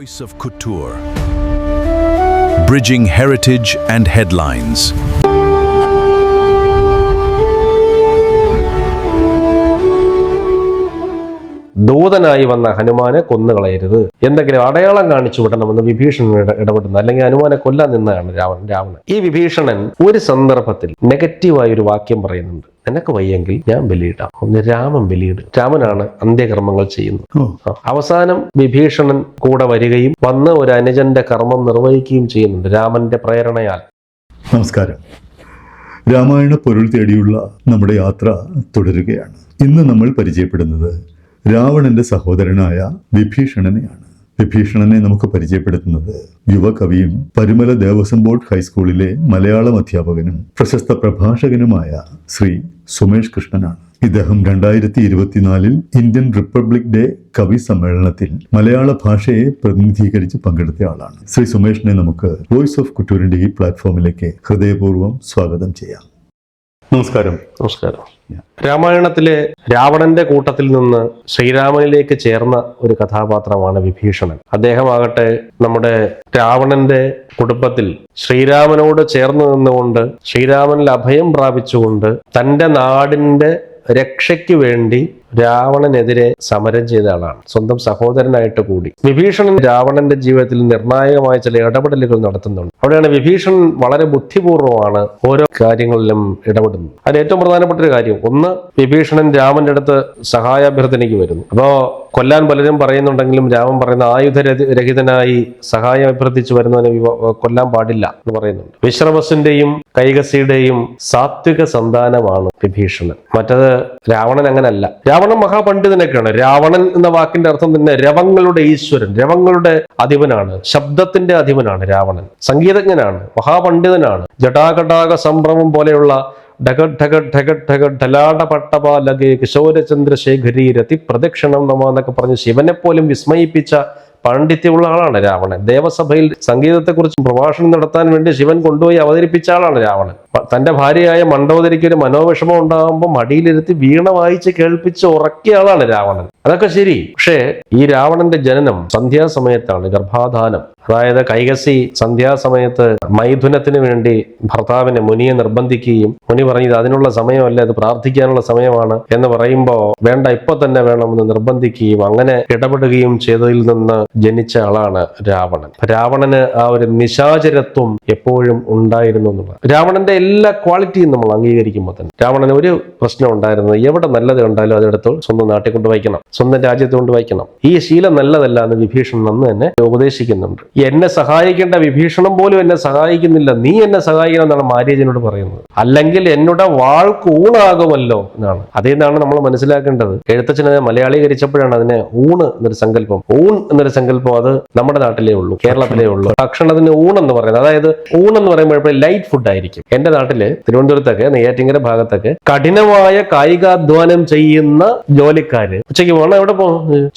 Voice of Couture. Bridging heritage and headlines. ദൂതനായി വന്ന ഹനുമാനെ കൊന്നുകളയരുത്, എന്തെങ്കിലും അടയാളം കാണിച്ചു വിടണമെന്ന് വിഭീഷണൻ ഇടപെടുന്നു. അല്ലെങ്കിൽ ഹനുമാനെ കൊല്ലാൻ നിന്നതാണ് രാവണൻ. ഈ വിഭീഷണൻ ഒരു സന്ദർഭത്തിൽ നെഗറ്റീവായ ഒരു വാക്യം പറയുന്നുണ്ട്. നിനക്ക് വയ്യെങ്കിൽ ഞാൻ ബലിയിടാം, ഒന്ന് രാമൻ ബലിയിടും. രാമനാണ് അന്ത്യകർമ്മങ്ങൾ ചെയ്യുന്നത്. അവസാനം വിഭീഷണൻ കൂടെ വരികയും വന്ന് ഒരു അനുജന്റെ കർമ്മം നിർവഹിക്കുകയും ചെയ്യുന്നുണ്ട് രാമന്റെ പ്രേരണയാൽ. നമസ്കാരം. രാമായണ പൊരുൾ തേടിയുള്ള നമ്മുടെ യാത്ര തുടരുകയാണ്. ഇന്ന് നമ്മൾ പരിചയപ്പെടുന്നത് രാവണന്റെ സഹോദരനായ വിഭീഷണനെയാണ്. വിഭീഷണനെ നമുക്ക് പരിചയപ്പെടുത്തുന്നത് യുവകവിയും പരുമല ദേവസ്വം ബോർഡ് ഹൈസ്കൂളിലെ മലയാളം അധ്യാപകനും പ്രശസ്ത പ്രഭാഷകനുമായ ശ്രീ സുമേഷ് കൃഷ്ണനാണ്. ഇദ്ദേഹം 2024 ഇന്ത്യൻ റിപ്പബ്ലിക് ഡേ കവി സമ്മേളനത്തിൽ മലയാള ഭാഷയെ പ്രതിനിധീകരിച്ച് പങ്കെടുത്ത ആളാണ്. ശ്രീ സുമേഷിനെ നമുക്ക് വോയിസ് ഓഫ് കുട്ടൂരിന്റെ ഈ പ്ലാറ്റ്ഫോമിലേക്ക് ഹൃദയപൂർവ്വം സ്വാഗതം ചെയ്യാം. നമസ്കാരം. രാമായണത്തിലെ രാവണന്റെ കൂട്ടത്തിൽ നിന്ന് ശ്രീരാമനിലേക്ക് ചേർന്ന ഒരു കഥാപാത്രമാണ് വിഭീഷണൻ. അദ്ദേഹമാകട്ടെ നമ്മുടെ രാവണന്റെ കുടുംബത്തിൽ ശ്രീരാമനോട് ചേർന്ന് നിന്നുകൊണ്ട് ശ്രീരാമനിൽ അഭയം പ്രാപിച്ചുകൊണ്ട് തൻ്റെ നാടിന്റെ രക്ഷയ്ക്ക് വേണ്ടി രാവണനെതിരെ സമരം ചെയ്ത ആളാണ്, സ്വന്തം സഹോദരനായിട്ട് കൂടി. വിഭീഷണൻ രാവണന്റെ ജീവിതത്തിൽ നിർണായകമായ ചില ഇടപെടലുകൾ നടത്തുന്നുണ്ട്. അവിടെയാണ് വിഭീഷണൻ വളരെ ബുദ്ധിപൂർവ്വമാണ് ഓരോ കാര്യങ്ങളിലും ഇടപെടുന്നത്. അതിൽ ഏറ്റവും പ്രധാനപ്പെട്ട ഒരു കാര്യം, ഒന്ന്, വിഭീഷണൻ രാമന്റെ അടുത്ത് സഹായാഭ്യർത്ഥനയ്ക്ക് വരുന്നു. അപ്പോ കൊല്ലാൻ പലരും പറയുന്നുണ്ടെങ്കിലും രാമൻ പറയുന്ന ആയുധരഹിതനായി സഹായം അഭ്യർത്ഥിച്ചു വരുന്നതിനെ കൊല്ലാൻ പാടില്ല എന്ന് പറയുന്നുണ്ട്. വിശ്രവസിന്റെയും കൈകസിയുടെയും സാത്വിക സന്താനമാണ് വിഭീഷണൻ. മറ്റത് രാവണൻ അങ്ങനല്ല. രാവണൻ മഹാപണ്ഡിതനൊക്കെയാണ്. രാവണൻ എന്ന വാക്കിന്റെ അർത്ഥം തന്നെ രവങ്ങളുടെ ഈശ്വരൻ, രവങ്ങളുടെ അധിപനാണ്, ശബ്ദത്തിന്റെ അധിപനാണ് രാവണൻ. സംഗീതജ്ഞനാണ്, മഹാപണ്ഡിതനാണ്. ജടാകടാക സംഭ്രമം പോലെയുള്ള ഢലാടപട്ടപാലകേ കിശോരചന്ദ്രശേഖരീ രതി പ്രദക്ഷിണം നമ എന്നൊക്കെ പറഞ്ഞ് ശിവനെ പോലും വിസ്മയിപ്പിച്ച പാണ്ഡിത്യമുള്ള ആളാണ് രാവണൻ. ദേവസഭയിൽ സംഗീതത്തെക്കുറിച്ച് പ്രഭാഷണം നടത്താൻ വേണ്ടി ശിവൻ കൊണ്ടുപോയി അവതരിപ്പിച്ച ആളാണ് രാവണൻ. തന്റെ ഭാര്യയായ മണ്ഡോദരിക്ക് ഒരു മനോവിഷമം ഉണ്ടാകുമ്പോൾ മടിയിലിരുത്തി വീണ വായിച്ച് കേൾപ്പിച്ച് ഉറക്കിയ ആളാണ് രാവണൻ. അതൊക്കെ ശരി. പക്ഷേ ഈ രാവണന്റെ ജനനം സന്ധ്യാസമയത്താണ്, ഗർഭാധാനം. അതായത് കൈകസി സന്ധ്യാസമയത്ത് മൈഥുനത്തിന് വേണ്ടി ഭർത്താവിനെ, മുനിയെ നിർബന്ധിക്കുകയും മുനി പറഞ്ഞത് അതിനുള്ള സമയമല്ല, അത് പ്രാർത്ഥിക്കാനുള്ള സമയമാണ് എന്ന് പറയുമ്പോൾ വേണ്ട, ഇപ്പൊ തന്നെ വേണമെന്ന് നിർബന്ധിക്കുകയും അങ്ങനെ ഇടപെടുകയും ചെയ്തതിൽ നിന്ന് ജനിച്ച ആളാണ് രാവണൻ. രാവണന് ആ ഒരു നിശാചരത്വം എപ്പോഴും ഉണ്ടായിരുന്നു എന്നുള്ളത്. രാവണന്റെ എല്ലാ ക്വാളിറ്റിയും നമ്മൾ അംഗീകരിക്കുമ്പോൾ തന്നെ രാവണന് ഒരു പ്രശ്നം ഉണ്ടായിരുന്നത്, എവിടെ നല്ലത് കണ്ടാലും അതെടുത്ത് സ്വന്തം നാട്ടിൽ കൊണ്ട് വയ്ക്കണം, സ്വന്തം രാജ്യത്ത് കൊണ്ട് വയ്ക്കണം. ഈ ശീലം നല്ലതല്ല എന്ന് വിഭീഷണൻ അന്ന് തന്നെ ഉപദേശിക്കുന്നുണ്ട്. എന്നെ സഹായിക്കേണ്ട വിഭീഷണൻ പോലും എന്നെ സഹായിക്കുന്നില്ല, നീ എന്നെ സഹായിക്കണം എന്നാണ് മാരീചനോട് പറയുന്നത്. അല്ലെങ്കിൽ എന്നോട് വാൾക്ക് ഊണാകുമല്ലോ എന്നാണ്. അതേന്നാണ് നമ്മൾ മനസ്സിലാക്കേണ്ടത്. എഴുത്തച്ഛനെ മലയാളീകരിച്ചപ്പോഴാണ് അതിനെ ഊണ് എന്നൊരു സങ്കല്പം, ഊൺ എന്നൊരു സങ്കല്പം അത് നമ്മുടെ നാട്ടിലേ ഉള്ളൂ, കേരളത്തിലേ ഉള്ളൂ. ഭക്ഷണത്തിന് ഊണെന്ന് പറയുന്നത്, അതായത് ഊണെന്ന് പറയുമ്പോൾ ലൈറ്റ് ഫുഡ് ആയിരിക്കും. എന്റെ നാട്ടില് തിരുവനന്തപുരത്തൊക്കെ, നെയ്യാറ്റിങ്കര ഭാഗത്തൊക്കെ കഠിനമായ കായികാധ്വാനം ചെയ്യുന്ന ജോലിക്കാര് ഉച്ചയ്ക്ക് പോകണം, എവിടെ പോകണം,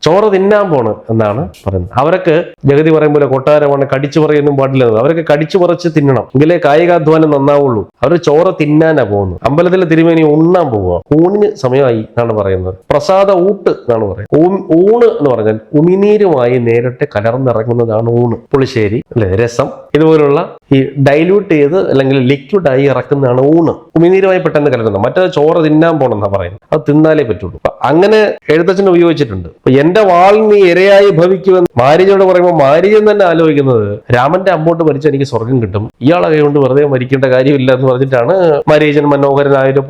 ചോറ് തിന്നാൻ പോണ് എന്നാണ് പറയുന്നത്. അവർക്ക് ജഗതി പറയുമ്പോൾ കൊട്ടാരമാണ്, കടിച്ചു പറയൊന്നും പാടില്ല. അവരൊക്കെ കടിച്ചു പറിച്ച് തിന്നണം, എങ്കിലേ കായികാധ്വാനം നന്നാവുള്ളൂ. അവർ ചോറ് തിന്നാനാ പോകുന്നു. അമ്പലത്തിലെ തിരുമേനി ഉണ്ണാൻ പോവുക, ഊണിന് സമയമായി എന്നാണ് പറയുന്നത്. പ്രസാദ ഊട്ട് എന്നാണ് പറയുന്നത്. ഊണ് എന്ന് പറഞ്ഞാൽ ഉമിനീരുമായി നേരിട്ട് കലർന്നിറങ്ങുന്നതാണ് ഊണ്. പുളിശ്ശേരി അല്ലെ, രസം, ഇതുപോലുള്ള ഈ ഡൈല്യൂട്ട് ചെയ്ത് അല്ലെങ്കിൽ ലിക്വിഡായി ഇറക്കുന്നതാണ് ഊണ്. ഉമിനീരുമായി പെട്ടെന്ന് കലരുന്നത്. മറ്റേ ചോറ് തിന്നാൻ പോകണം എന്നാ പറയുന്നത്. അത് തിന്നാലേ പറ്റുള്ളൂ. അങ്ങനെ എഴുത്തച്ഛൻ ഉപയോഗിച്ചിട്ടുണ്ട്. എന്റെ വാൾ നീ ഇരയായി ഭവിക്കുമെന്ന് മാരീചനോട് പറയുമ്പോൾ മാരീചൻ തന്നെ ആലോചിക്കുന്നത്, രാമന്റെ അമ്പോട്ട് മരിച്ചാൽ എനിക്ക് സ്വർഗം കിട്ടും, ഇയാളെ കൈകൊണ്ട് വെറുതെ മരിക്കേണ്ട കാര്യമില്ല എന്ന് പറഞ്ഞിട്ടാണ് മാരീചൻ മനോഹരനായൊരു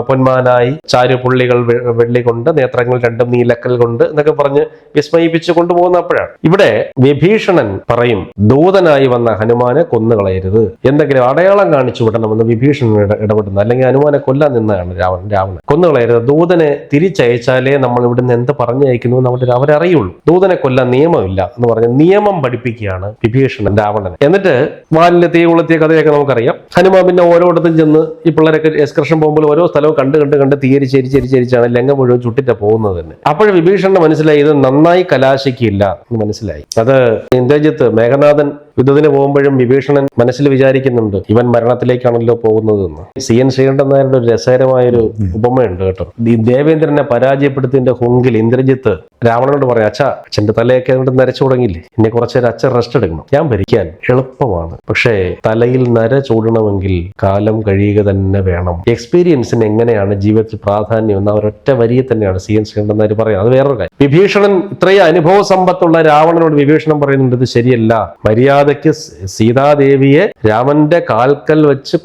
പൊന്മാനായി ചാരുപുള്ളികൾ വെള്ളി കൊണ്ട്, നേത്രങ്ങൾ രണ്ടും നീലക്കൽ കൊണ്ട് എന്നൊക്കെ പറഞ്ഞ് വിസ്മയിപ്പിച്ചു കൊണ്ടുപോകുന്ന അപ്പോഴാണ്. ഇവിടെ വിഭീഷണൻ പറയും, ദൂതനായി വന്ന ഹനുമാനെ കൊന്നുകളയരുത്, എന്തെങ്കിലും അടയാളം കാണിച്ചു വിടണമെന്ന് വിഭീഷണൻ ഇടപെടുന്നു. അല്ലെങ്കിൽ ഹനുമാനെ കൊല്ലാൻ നിന്നതാണ് രാവണൻ. കൊന്നുകളയരുത്, ദൂതനെ തിരിച്ചയച്ചാലേ നമ്മൾ ഇവിടുന്ന് എന്ത് പറഞ്ഞയക്കുന്നു എന്ന് അവരറിയുള്ളൂ. ദൂതനെ കൊല്ലാൻ നിയമമില്ല എന്ന് പറഞ്ഞ് നിയമം പഠിപ്പിക്കുകയാണ് വിഭീഷണൻ രാവണൻ. എന്നിട്ട് വാലിലെ തീ കൊളുത്തിയ കഥയൊക്കെ നമുക്കറിയാം. ഹനുമാൻ പിന്നെ ഓരോടത്തും ചെന്ന് ഈ പിള്ളേരൊക്കെ എക്സ്കർഷൻ പോകുമ്പോൾ ഓരോ സ്ഥലവും കണ്ട് തീരിച്ചാണ് ലങ്ക മുഴുവൻ ചുട്ടിട്ട് പോകുന്നത് തന്നെ. അപ്പോഴും വിഭീഷണന് മനസ്സിലായി ഇത് നന്നായി കലാശിക്കില്ല എന്ന് മനസ്സിലായി. അത് ഇന്ദ്രജിത്ത് മേഘനാഥൻ യുദ്ധത്തിന് പോകുമ്പോഴും വിഭീഷണൻ മനസ്സിൽ വിചാരിക്കുന്നുണ്ട് ഇവൻ മരണത്തിലേക്കാണല്ലോ പോകുന്നത് എന്ന്. CN ശ്രീകണ്ഠൻ നായരുടെ ഒരു രസകരമായൊരു ഉപമയുണ്ട് കേട്ടോ. ഈ ദേവേന്ദ്രനെ പരാജയപ്പെടുത്തിയതിന്റെ ഹുങ്കിൽ ഇന്ദ്രജിത്ത് രാവണനോട് പറയാം, അച്ഛന്റെ തലയൊക്കെ അതുകൊണ്ട് നരച്ചു തുടങ്ങിയില്ലേ, ഇനി കുറച്ചേരം അച്ഛൻ റെസ്റ്റ് എടുക്കണം, ഞാൻ ഭരിക്കാൻ എളുപ്പമാണ്, പക്ഷേ തലയിൽ നര ചൂടണമെങ്കിൽ കാലം കഴിയുക തന്നെ വേണം. എക്സ്പീരിയൻസിന് എങ്ങനെയാണ് ജീവിതത്തിൽ പ്രാധാന്യം എന്ന് അവരൊറ്റ വരിയെ തന്നെയാണ് CN ശ്രീകണ്ഠൻ നായർ പറയുന്നത്. അത് വേറൊരു കാര്യം. വിഭീഷണൻ ഇത്രയും അനുഭവ സമ്പത്തുള്ള രാവണനോട് വിഭീഷണൻ പറയുന്നുണ്ട് ഇത് ശരിയല്ല, മര്യാദയ്ക്ക് സീതാദേവിയെ രാമന്റെ കാൽക്കൽ വെച്ച്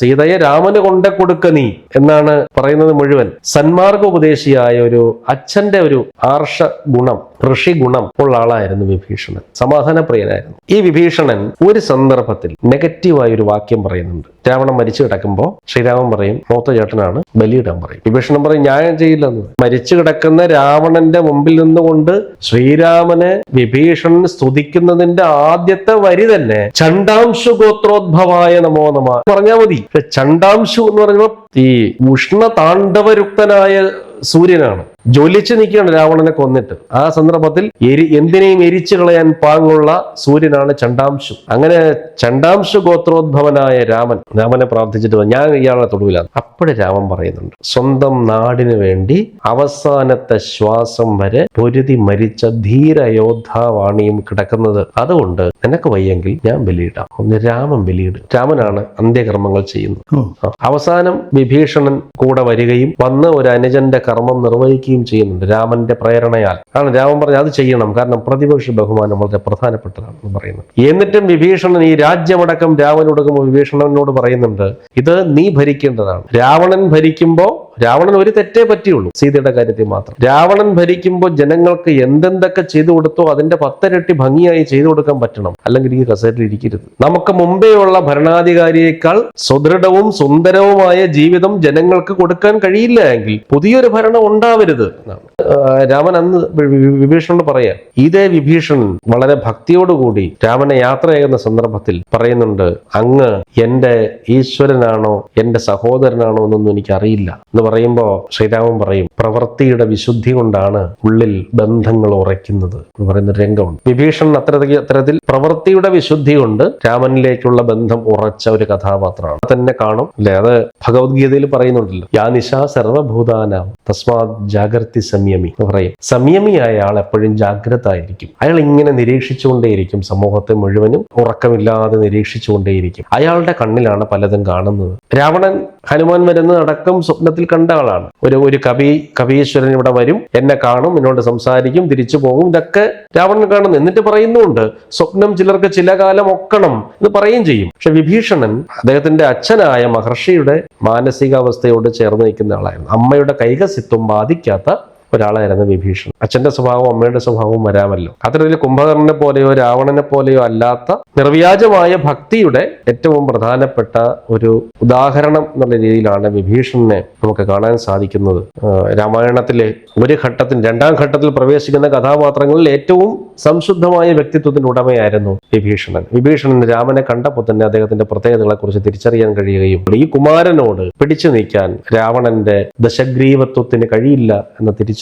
സീതയെ രാമന് കൊണ്ട കൊടുക്ക നീ എന്നാണ് പറയുന്നത് മുഴുവൻ. സന്മാർഗോപദേശിയായ ഒരു അച്ഛന്റെ ഒരു ആർഷ ഗുണം, ഋഷി ഗുണം ഉള്ള ആളായിരുന്നു വിഭീഷണൻ. സമാധാനപ്രിയനായിരുന്നു. ഈ വിഭീഷണൻ ഒരു സന്ദർഭത്തിൽ നെഗറ്റീവായ ഒരു വാക്യം പറയുന്നുണ്ട്. രാവണൻ മരിച്ചു കിടക്കുമ്പോൾ ശ്രീരാമൻ പറയും മൂത്ത ചേട്ടനാണ്, ബലിയിടാൻ പറയും. വിഭീഷണൻ പറയും ഞാൻ ചെയ്യില്ലെന്ന്. മരിച്ചു കിടക്കുന്ന രാവണന്റെ മുമ്പിൽ നിന്നുകൊണ്ട് ശ്രീരാമനെ വിഭീഷണൻ സ്തുതിക്കുന്നതിന്റെ ആദ്യത്തെ വരി തന്നെ ചണ്ടാംശു ഗോത്രോദ്ഭവായ നമോ നമ പറഞ്ഞാൽ മതി. ചണ്ടാംശു എന്ന് പറയുമ്പോൾ ഈ ഉഷ്ണതാണ്ഡവരുക്തനായ സൂര്യനാണ്, ജ്വലിച്ചു നിൽക്കുകയാണ് രാവണനെ കൊന്നിട്ട്. ആ സന്ദർഭത്തിൽ എന്തിനേയും എരിച്ചു കളയാൻ പാങ്ങുള്ള സൂര്യനാണ് ചണ്ടാംശു. അങ്ങനെ ചണ്ടാംശു ഗോത്രോദ്ഭവനായ രാമനെ പ്രാർത്ഥിച്ചിട്ട് ഞാൻ ഇയാളെ തൊടുവിലാണ്. അപ്പോഴേ രാമൻ പറയുന്നുണ്ട് സ്വന്തം നാടിന് വേണ്ടി അവസാനത്തെ ശ്വാസം വരെ പൊരുതി മരിച്ച ധീരയോദ്ധാവാണിയും കിടക്കുന്നത്. അതുകൊണ്ട് നിനക്ക് വയ്യെങ്കിൽ ഞാൻ ബലിയിടാം. ഒന്ന് രാമൻ ബലിയിടും. രാമനാണ് അന്ത്യകർമ്മങ്ങൾ ചെയ്യുന്നത്. അവസാനം വിഭീഷണൻ കൂടെ വരികയും വന്ന് ഒരു അനുജന്റെ കർമ്മം നിർവഹിക്കുകയും ചെയ്യുന്നുണ്ട് രാമന്റെ പ്രേരണയാൽ. കാരണം രാമൻ പറഞ്ഞു അത് ചെയ്യണം, കാരണം പ്രതിപക്ഷ ബഹുമാനം വളരെ പ്രധാനപ്പെട്ടതാണെന്ന് പറയുന്നത്. എന്നിട്ടും വിഭീഷണൻ ഈ രാജ്യമടക്കം രാവനോടൊപ്പം വിഭീഷണനോട് പറയുന്നുണ്ട് ഇത് നീ ഭരിക്കേണ്ടതാണ്. രാവണൻ ഭരിക്കുമ്പോൾ രാവണൻ ഒരു തെറ്റേ പറ്റിയുള്ളൂ, സീതയുടെ കാര്യത്തിൽ മാത്രം. രാവണൻ ഭരിക്കുമ്പോൾ ജനങ്ങൾക്ക് എന്തെന്തൊക്കെ ചെയ്തു കൊടുത്തോ അതിന്റെ 10 ഇരട്ടി ഭംഗിയായി ചെയ്തു കൊടുക്കാൻ പറ്റണം, അല്ലെങ്കിൽ ഈ കസേരയിൽ ഇരിക്കരുത്. നമുക്ക് മുമ്പേ ഉള്ള ഭരണാധികാരിയേക്കാൾ സുദൃഢവും സുന്ദരവുമായ ജീവിതം ജനങ്ങൾക്ക് കൊടുക്കാൻ കഴിയില്ല എങ്കിൽ പുതിയൊരു ഭരണം ഉണ്ടാവരുത് എന്നാണ് രാമൻ അന്ന് വിഭീഷണനോട് പറയാ. ഇതേ വിഭീഷണൻ വളരെ ഭക്തിയോടുകൂടി രാമനെ യാത്ര ചെയ്യുന്ന സന്ദർഭത്തിൽ പറയുന്നുണ്ട് അങ്ങ് എന്റെ ഈശ്വരനാണോ എന്റെ സഹോദരനാണോ എന്നൊന്നും എനിക്ക് അറിയില്ല എന്ന് പറയുമ്പോ ശ്രീരാമൻ പറയും പ്രവൃത്തിയുടെ വിശുദ്ധി കൊണ്ടാണ് ഉള്ളിൽ ബന്ധങ്ങൾ ഉറയ്ക്കുന്നത് എന്ന് പറയുന്ന രംഗമുണ്ട്. വിഭീഷണൻ അത്തരത്തിൽ പ്രവൃത്തിയുടെ വിശുദ്ധി കൊണ്ട് രാമനിലേക്കുള്ള ബന്ധം ഉറച്ച ഒരു കഥാപാത്രമാണ്. തന്നെ കാണും അല്ലെ, അത് ഭഗവത്ഗീതയിൽ പറയുന്നുണ്ടല്ലോ യാ നിശാ സർവഭൂതാനാം തസ്മാത് ജാഗ്രതി സംയമി എന്ന് പറയും. സംയമിയായ ആൾ എപ്പോഴും ജാഗ്രത ആയിരിക്കും. അയാൾ ഇങ്ങനെ നിരീക്ഷിച്ചുകൊണ്ടേയിരിക്കും, സമൂഹത്തെ മുഴുവനും ഉറക്കമില്ലാതെ നിരീക്ഷിച്ചുകൊണ്ടേയിരിക്കും. അയാളുടെ കണ്ണിലാണ് പലതും കാണുന്നത്. രാവണൻ ഹനുമാൻ വരുന്നത് അടക്കം സ്വപ്നത്തിൽ കണ്ട ആളാണ്. ഒരു കവീശ്വരൻ ഇവിടെ വരും, എന്നെ കാണും, എന്നോട് സംസാരിക്കും, തിരിച്ചു പോകും, ഇതൊക്കെ രാവണൻ കാണുന്നു. എന്നിട്ട് പറയുന്നുണ്ട് സ്വപ്നം ചിലർക്ക് ചില കാലം ഒക്കണം എന്ന് പറയുകയും ചെയ്യും. പക്ഷെ വിഭീഷണൻ അദ്ദേഹത്തിന്റെ അച്ഛനായ മഹർഷിയുടെ മാനസികാവസ്ഥയോട് ചേർന്ന് നിൽക്കുന്ന ആളായിരുന്നു. അമ്മയുടെ കൈകസിത്വം ബാധിക്കാത്ത ഒരാളായിരുന്നു വിഭീഷണൻ. അച്ഛന്റെ സ്വഭാവവും അമ്മയുടെ സ്വഭാവവും വരാമല്ലോ. അത്തരത്തിൽ കുംഭകർണനെ പോലെയോ രാവണനെ പോലെയോ അല്ലാത്ത നിർവ്യാജമായ ഭക്തിയുടെ ഏറ്റവും പ്രധാനപ്പെട്ട ഒരു ഉദാഹരണം എന്നുള്ള രീതിയിലാണ് വിഭീഷണനെ നമുക്ക് കാണാൻ സാധിക്കുന്നത്. രാമായണത്തിലെ രണ്ടാം ഘട്ടത്തിൽ പ്രവേശിക്കുന്ന കഥാപാത്രങ്ങളിൽ ഏറ്റവും സംശുദ്ധമായ വ്യക്തിത്വത്തിന്റെ ഉടമയായിരുന്നു വിഭീഷണൻ രാമനെ കണ്ടപ്പോൾ തന്നെ അദ്ദേഹത്തിന്റെ പ്രത്യേകതകളെ കുറിച്ച് തിരിച്ചറിയാൻ കഴിയുകയും ഈ കുമാരനോട് പിടിച്ചു നീക്കാൻ രാവണന്റെ ദശഗ്രീവത്വത്തിന് കഴിയില്ല എന്ന തിരിച്ചറിവ്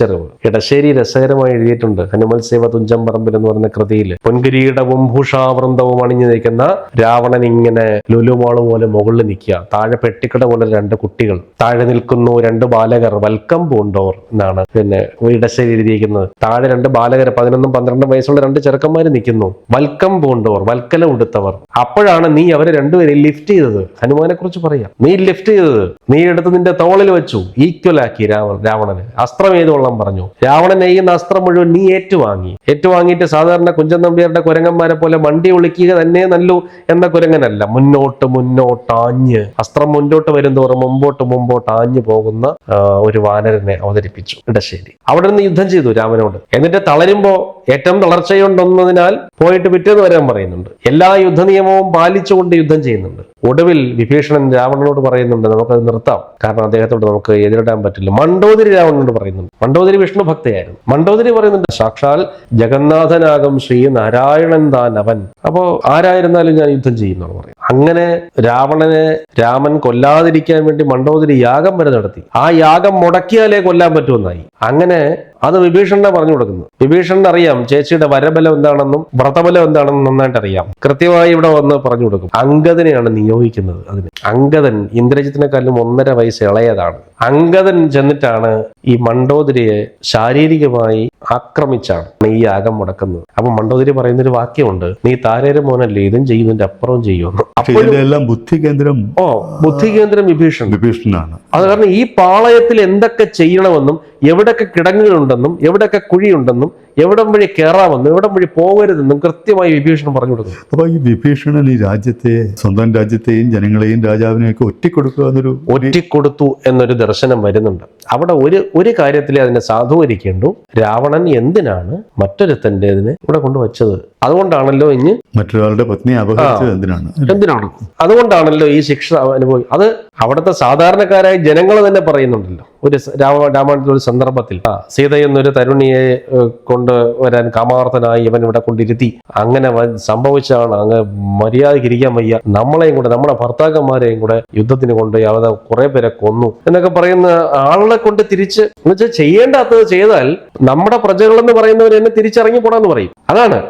ഇടശ്ശേരി രസകരമായി എഴുതിയിട്ടുണ്ട്. ഹനുമൽ സേവ തുഞ്ചം പറമ്പിൽ എന്ന് പറയുന്ന കൃതിയിൽ പൊൻകിരീടവും ഭൂഷാവൃന്ദവും അണിഞ്ഞു നിൽക്കുന്ന രാവണൻ ഇങ്ങനെ ലുലുമാള് പോലെ മുകളിൽ നിൽക്കുക, താഴെ പെട്ടിക്കട പോലെ 2 കുട്ടികൾ, താഴെ നിൽക്കുന്നു 2 ബാലകർ വൽക്കം പൂണ്ടോർ എന്നാണ് പിന്നെ ഇടശ്ശേരി എഴുതിയിരിക്കുന്നത്. താഴെ 2 ബാലകർ 11ഉം 12ഉം വയസ്സുള്ള 2 ചെറുക്കന്മാര് നിൽക്കുന്നു, വൽക്കം പൂണ്ടോർ വൽക്കല ഉടുത്തവർ. അപ്പോഴാണ് നീ അവരെ രണ്ടുപേരെ ലിഫ്റ്റ് ചെയ്തത്. ഹനുമാനെ കുറിച്ച് പറയാം. നീ ലിഫ്റ്റ് ചെയ്തത്, നീ എടുത്ത് നിന്റെ തോളിൽ വെച്ചു, ഈക്വൽ ആക്കി രാവണന്. അസ്ത്രം ഏതോളം പറഞ്ഞു. രാവണൻ നെയ്യുന്ന അസ്ത്രം മുഴുവൻ നീ ഏറ്റുവാങ്ങിയിട്ട് സാധാരണ കുഞ്ചൻ നമ്പ്യാരുടെ കുരങ്ങന്മാരെ പോലെ മണ്ടി ഒളിക്കുക തന്നെ നല്ലു എന്ന കുരങ്ങനല്ല, മുന്നോട്ട് ആഞ്ഞ് അസ്ത്രം മുന്നോട്ട് വരുന്തോറും മുമ്പോട്ട് ആഞ്ഞു പോകുന്ന ഒരു വാനരനെ അവതരിപ്പിച്ചു ഇടശ്ശേരി. അവിടെ നിന്ന് യുദ്ധം ചെയ്തു രാമനോട്. എന്നിട്ട് തളരുമ്പോ ഏറ്റവും തളർച്ചയുണ്ടെന്നതിനാൽ പോയിട്ട് പിറ്റേന്ന് വരാൻ പറയുന്നുണ്ട്. എല്ലാ യുദ്ധ നിയമവും പാലിച്ചുകൊണ്ട് യുദ്ധം ചെയ്യുന്നുണ്ട്. ഒടുവിൽ വിഭീഷണൻ രാവണനോട് പറയുന്നുണ്ട് നമുക്കത് നിർത്താം, കാരണം അദ്ദേഹത്തോട് നമുക്ക് എതിരിടാൻ പറ്റില്ല. മണ്ടോതിരി രാവണനോട് പറയുന്നുണ്ട്. മണ്ഡോദരി വിഷ്ണു ഭക്തയായിരുന്നു. മണ്ഡോദരി പറയുന്നുണ്ട്, സാക്ഷാൽ ജഗന്നാഥനാകും ശ്രീ നാരായണൻ താൻ അവൻ. അപ്പോ ആരായിരുന്നാലും ഞാൻ യുദ്ധം ചെയ്യുന്നു പറയും. അങ്ങനെ രാമൻ കൊല്ലാതിരിക്കാൻ വേണ്ടി മണ്ഡോദരി യാഗം വരെ നടത്തി. ആ യാഗം മുടക്കിയാലേ കൊല്ലാൻ പറ്റുമെന്നായി. അങ്ങനെ അത് വിഭീഷണനെ പറഞ്ഞു കൊടുക്കുന്നു. വിഭീഷണൻ അറിയാം ചേച്ചിയുടെ വരബലം എന്താണെന്നും വ്രതബലം എന്താണെന്നും നന്നായിട്ട് അറിയാം. കൃത്യമായി ഇവിടെ വന്ന് പറഞ്ഞു കൊടുക്കും. അംഗദനെയാണ് നിയോഗിക്കുന്നത് അതിന്. അംഗദൻ ഇന്ദ്രജിത്തിനെക്കാളും 1.5 വയസ്സ് ഇളയതാണ്. അംഗദൻ ചെന്നിട്ടാണ് ഈ മണ്ഡോദരിയെ ശാരീരികമായി ആക്രമിച്ചാണ് ഈ യാഗം മുടക്കുന്നത്. അപ്പൊ മണ്ഡോദരി പറയുന്നൊരു വാക്യമുണ്ട്, നീ താരേര മോനല്ലേ, ഇതും ചെയ്യുന്നതിന്റെ അപ്പുറവും ചെയ്യുമെന്ന്. എല്ലാം ബുദ്ധി കേന്ദ്രം വിഭീഷണനാണ്. അത് കാരണം ഈ പാളയത്തിൽ എന്തൊക്കെ ചെയ്യണമെന്നും എവിടൊക്കെ കിടങ്ങുകളുണ്ടെന്നും എവിടൊക്കെ കുഴിയുണ്ടെന്നും എവിടം വഴി കയറാമെന്നും എവിടം വഴി പോകരുതെന്നും കൃത്യമായി വിഭീഷണൻ പറഞ്ഞു കൊടുക്കുന്നു. അപ്പൊ ഈ വിഭീഷണൻ ഈ രാജ്യത്തെ, സ്വന്തം രാജ്യത്തെയും ജനങ്ങളെയും രാജാവിനെയൊക്കെ ഒറ്റിക്കൊടുത്തു എന്നൊരു ദർശനം വരുന്നുണ്ട്. അവിടെ ഒരു കാര്യത്തിലെ അതിനെ സാധൂകരിക്കേണ്ടു. രാവണൻ എന്തിനാണ് മറ്റൊരുത്തൻ്റെതിനെ ഇവിടെ കൊണ്ടുവച്ചത്? അതുകൊണ്ടാണല്ലോ ഇനി മറ്റൊരാളുടെ പത്നിയെ അപഹരിച്ചത് എന്തിനാണ്? അതുകൊണ്ടാണല്ലോ ഈ ശിക്ഷ അനുഭവം. അത് അവിടുത്തെ സാധാരണക്കാരായ ജനങ്ങൾ തന്നെ പറയുന്നുണ്ടല്ലോ. ഒരു രാമായണത്തിൽ ഒരു സന്ദർഭത്തിൽ സീതയെന്നൊരു തരുണിയെ കൊണ്ടുവരാൻ കാമാർത്ഥനായി ഇവൻ ഇവിടെ കൊണ്ടിരുത്തി. അങ്ങനെ സംഭവിച്ചാണ് അങ്ങ് മര്യാദയ്ക്ക് ഇരിക്കാൻ വയ്യ, നമ്മളെയും കൂടെ നമ്മുടെ ഭർത്താക്കന്മാരെയും കൂടെ യുദ്ധത്തിന് കൊണ്ടുപോയി അവരെ കുറെ പേരെ കൊന്നു എന്നൊക്കെ പറയുന്ന ആളുകളെ കൊണ്ട് തിരിച്ച് എന്നുവെച്ചാൽ ചെയ്യേണ്ടാത്തത് ചെയ്താൽ നമ്മുടെ പ്രജകളെന്ന് പറയുന്നവർ എന്നെ തിരിച്ചിറങ്ങി പോടാന്ന് പറയും. അതാണ്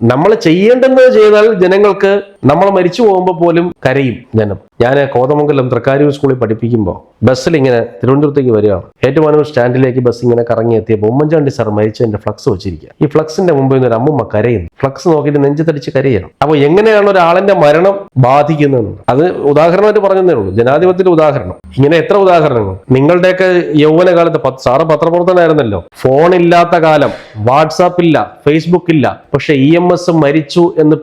നമ്മൾ ചെയ്യേണ്ടുന്നത് ചെയ്താൽ ജനങ്ങൾക്ക് നമ്മൾ മരിച്ചു പോകുമ്പോൾ പോലും കരയും ജനം. ഞാൻ കോതമംഗലം തൃക്കാരൂർ സ്കൂളിൽ പഠിപ്പിക്കുമ്പോൾ ബസ്സിൽ ഇങ്ങനെ തിരുവനന്തപുരത്തേക്ക് വരികയാണ്. ഏറ്റുമാനൂർ സ്റ്റാൻഡിലേക്ക് ബസ് ഇങ്ങനെ കറങ്ങി എത്തിയപ്പോൾ ഉമ്മൻചാണ്ടി സാർ മരിച്ചതിന്റെ ഫ്ലക്സ് വെച്ചിരിക്കുക. ഈ ഫ്ലക്സിന്റെ മുമ്പിൽ നിന്ന് ഒരു അമ്മൂമ്മ കരയുന്നു. ഫ്ലക്സ് നോക്കിയിട്ട് നെഞ്ചത്തടിച്ച് കരയാണ്. അപ്പോൾ എങ്ങനെയാണ് ഒരാളിന്റെ മരണം ബാധിക്കുന്നത്? അത് ഉദാഹരണമായിട്ട് പറഞ്ഞതേ ഉള്ളൂ, ജനാധിപത്യത്തിന്റെ ഉദാഹരണം. ഇങ്ങനെ എത്ര ഉദാഹരണങ്ങൾ. നിങ്ങളുടെയൊക്കെ യൗവന കാലത്ത് സാറ് പത്രപ്രവർത്തനായിരുന്നല്ലോ, ഫോണില്ലാത്ത കാലം, വാട്സാപ്പ് ഇല്ല, ഫേസ്ബുക്ക് ഇല്ല. പക്ഷെ EMS മരിച്ചു എന്ന്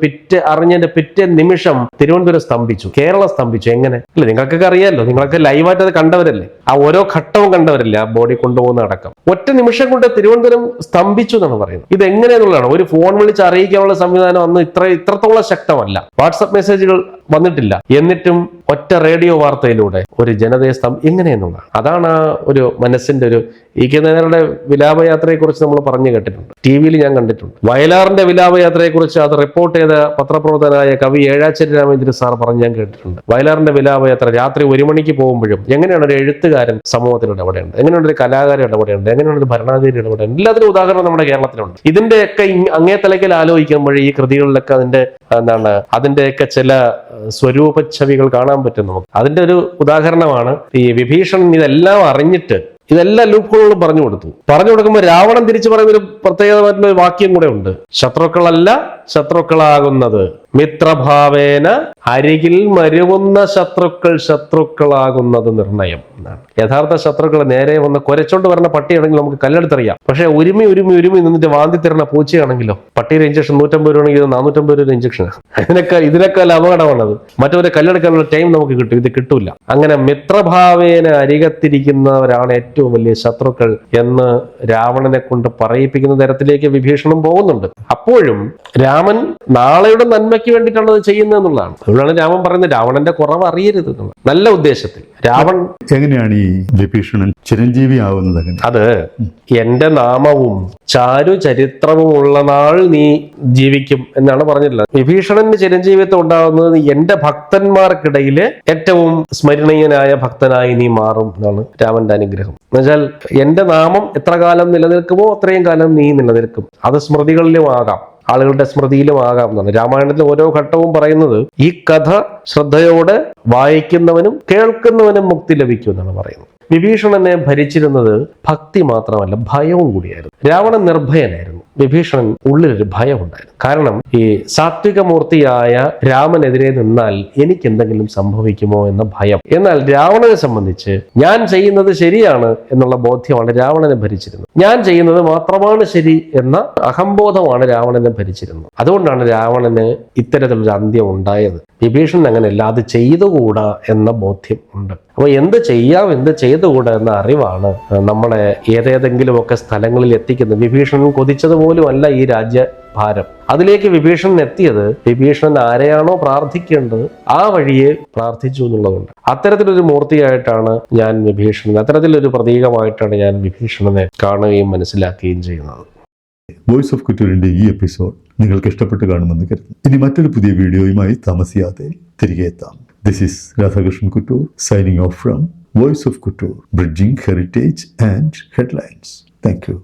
അറിഞ്ഞതിന്റെ പിറ്റേ നിമിഷം തിരുവനന്തപുരം സ്തംഭിച്ചു, കേരളം സ്തംഭിച്ചു. എങ്ങനെ? അല്ലെ, നിങ്ങൾക്കൊക്കെ അറിയാമല്ലോ, നിങ്ങളൊക്കെ ലൈവായിട്ട് അത് കണ്ടവരല്ലേ, ആ ഓരോ ഘട്ടവും കണ്ടവരല്ലേ, ആ ബോഡി കൊണ്ടുപോകുന്ന അടക്കം. ഒറ്റ നിമിഷം കൊണ്ട് തിരുവനന്തപുരം സ്തംഭിച്ചു എന്നാണ് പറയുന്നത്. ഇത് എങ്ങനെയെന്നുള്ളതാണ്. ഒരു ഫോൺ വിളിച്ച് അറിയിക്കാനുള്ള സംവിധാനം അന്ന് ഇത്രത്തോളം ശക്തമല്ല. വാട്സപ്പ് മെസ്സേജുകൾ വന്നിട്ടില്ല. എന്നിട്ടും ഒറ്റ റേഡിയോ വാർത്തയിലൂടെ ഒരു ജനതയെ എങ്ങനെയെന്നുള്ളതാണ്. അതാണ് ആ ഒരു മനസ്സിന്റെ ഒരു E.K. നായരുടെ വിലാപയാത്രയെ കുറിച്ച് നമ്മൾ പറഞ്ഞു കേട്ടിട്ടുണ്ട്, TV-യിൽ ഞാൻ കണ്ടിട്ടുണ്ട്. വയലാറിന്റെ വിലാപയാത്രയെ കുറിച്ച് അത് റിപ്പോർട്ട് ചെയ്ത പത്രപ്രവർത്തകനായ കവി ഏഴാച്ചേരി രാമേന്ദ്രൻ സാർ പറഞ്ഞ് ഞാൻ കേട്ടിട്ടുണ്ട്. വയലാറിന്റെ വിലാപയാത്ര രാത്രി 1 മണിക്ക് പോകുമ്പോഴും എങ്ങനെയാണ് ഒരു എഴുത്തുകാരൻ സമൂഹത്തിൽ ഇടപെടേണ്ടത്, എങ്ങനെയാണ് ഒരു കലാകാരൻ ഇടപെടേണ്ടത്, എങ്ങനെയാണ് ഒരു ഭരണാധികാരി ഇടപെടേണ്ടത്, എല്ലാത്തിനും ഉദാഹരണം നമ്മുടെ കേരളത്തിലുണ്ട്. ഇതിന്റെയൊക്കെ അങ്ങേ തലയ്ക്കൽ ആലോചിക്കുമ്പോൾ ഈ കൃതികളിലൊക്കെ അതിന്റെയൊക്കെ ചില സ്വരൂപച്ഛവികൾ കാണാൻ പറ്റും നമുക്ക്. അതിന്റെ ഒരു ഉദാഹരണമാണ് ഈ വിഭീഷണൻ. ഇതെല്ലാം അറിഞ്ഞിട്ട് ഇതെല്ലാം ലൂപ്പുകളും പറഞ്ഞു കൊടുക്കുമ്പോൾ രാവണൻ തിരിച്ചു പറയുന്ന ഒരു പ്രത്യേകമായിട്ടുള്ള ഒരു വാക്യം കൂടെ ഉണ്ട്. ശത്രുക്കളല്ല ശത്രുക്കളാകുന്നത്, മിത്രഭാവേന അരികിൽ മരുവുന്ന ശത്രുക്കളാകുന്നത് നിർണയം എന്നാണ്. യഥാർത്ഥ ശത്രുക്കൾ നേരെ വന്ന് കുരച്ചോണ്ട് വരുന്ന പട്ടിയാണെങ്കിൽ നമുക്ക് കല്ലെടുത്തറിയാം. പക്ഷെ ഉരുമി നിന്നിട്ട് വാന്തി തരുന്ന പൂച്ചയാണെങ്കിലോ, പട്ടിയുടെ ഇഞ്ചക്ഷൻ 150 രൂപയാണെങ്കിൽ ഇത് 450 രൂപ ഇഞ്ചക്ഷനാണ്. ഇതിനേക്കാൾ അപകടമാണത്. മറ്റൊരു കല്ലെടുക്കാനുള്ള ടൈം നമുക്ക് കിട്ടും, ഇത് കിട്ടൂല. അങ്ങനെ മിത്രഭാവേന അരികത്തിരിക്കുന്നവരാണ് ഏറ്റവും വലിയ ശത്രുക്കൾ എന്ന് രാവണനെ കൊണ്ട് പറയിപ്പിക്കുന്ന തരത്തിലേക്ക് വിഭീഷണൻ പോകുന്നുണ്ട്. അപ്പോഴും രാമൻ നാളെയുടെ നന്മയ്ക്ക് വേണ്ടിയിട്ടാണ് അത് ചെയ്യുന്നത് എന്നുള്ളതാണ്. അതുകൊണ്ടാണ് രാമൻ പറയുന്നത് രാവണന്റെ കുറവ് അറിയരുത് എന്നുള്ളത്. നല്ല ഉദ്ദേശത്തിൽ എങ്ങനെയാണ് ഈ വിഭീഷണൻ ചിരഞ്ജീവി ആവുന്നത്? അത് എന്റെ നാമവും ചാരു ചരിത്രവും ഉള്ള നാൾ നീ ജീവിക്കും എന്നാണ് പറഞ്ഞിട്ടുള്ളത്. വിഭീഷണന്റെ ചിരഞ്ജീവിത്വം ഉണ്ടാകുന്നത് എന്റെ ഭക്തന്മാർക്കിടയിലെ ഏറ്റവും സ്മരണീയനായ ഭക്തനായി നീ മാറും എന്നാണ് രാമന്റെ അനുഗ്രഹം. എന്നുവെച്ചാൽ എന്റെ നാമം എത്ര കാലം നിലനിൽക്കുമോ അത്രയും കാലം നീ നിലനിൽക്കും. അത് സ്മൃതികളിലും ആകാം, ആളുകളുടെ സ്മൃതിയിലും ആകാം എന്നാണ് രാമായണത്തിൽ ഓരോ ഘട്ടവും പറയുന്നത്. ഈ കഥ ശ്രദ്ധയോടെ വായിക്കുന്നവനും കേൾക്കുന്നവനും മുക്തി ലഭിക്കും എന്നാണ് പറയുന്നത്. വിഭീഷണനെ ഭരിച്ചിരുന്നത് ഭക്തി മാത്രമല്ല, ഭയവും കൂടിയായിരുന്നു. രാവണൻ നിർഭയനായിരുന്നു, വിഭീഷണൻ ഉള്ളിലൊരു ഭയം ഉണ്ടായിരുന്നു. കാരണം ഈ സാത്വികമൂർത്തിയായ രാമനെതിരെ നിന്നാൽ എനിക്ക് എന്തെങ്കിലും സംഭവിക്കുമോ എന്ന ഭയം. എന്നാൽ രാവണനെ സംബന്ധിച്ച് ഞാൻ ചെയ്യുന്നത് ശരിയാണ് എന്നുള്ള ബോധ്യമാണ് രാവണനെ ഭരിച്ചിരുന്നത്. ഞാൻ ചെയ്യുന്നത് മാത്രമാണ് ശരി എന്ന അഹംബോധമാണ് രാവണനെ ഭരിച്ചിരുന്നത്. അതുകൊണ്ടാണ് രാവണന് ഇത്തരത്തിലൊരു അന്ത്യം ഉണ്ടായത്. വിഭീഷണൻ അങ്ങനെയല്ല, അത് ചെയ്തുകൂടാ എന്ന ബോധ്യം ഉണ്ട്. അപ്പോൾ എന്ത് ചെയ്യാം, എന്ത് ചെയ്തുകൂടാ എന്ന അറിവാണ് നമ്മളെ ഏതെങ്കിലുമൊക്കെ സ്ഥലങ്ങളിൽ എത്തിക്കുന്നത്. വിഭീഷണൻ കൊതിച്ചതുപോലുമല്ല ഈ രാജ്യഭാരം. അതിലേക്ക് വിഭീഷണൻ എത്തിയത് വിഭീഷണൻ ആരെയാണോ പ്രാർത്ഥിക്കേണ്ടത് ആ വഴിയെ പ്രാർത്ഥിച്ചു എന്നുള്ളതുണ്ട്. അത്തരത്തിലൊരു മൂർത്തിയായിട്ടാണ് ഞാൻ വിഭീഷണൻ, അത്തരത്തിലൊരു പ്രതീകമായിട്ടാണ് ഞാൻ വിഭീഷണനെ കാണുകയും മനസ്സിലാക്കുകയും ചെയ്യുന്നത്. വോയിസ് ഓഫ് കുറ്റൂരിൻ്റെ ഈ എപ്പിസോഡ് നിങ്ങൾക്ക് ഇഷ്ടപ്പെട്ട് കാണുമെന്ന് കരുതുന്നു. ഇനി മറ്റൊരു പുതിയ വീഡിയോയുമായി താമസിയാതെ തിരികെ എത്താം. This is Radhakrishnan Kuttur signing off from voice of Kuttur, bridging heritage and headlines. Thank U.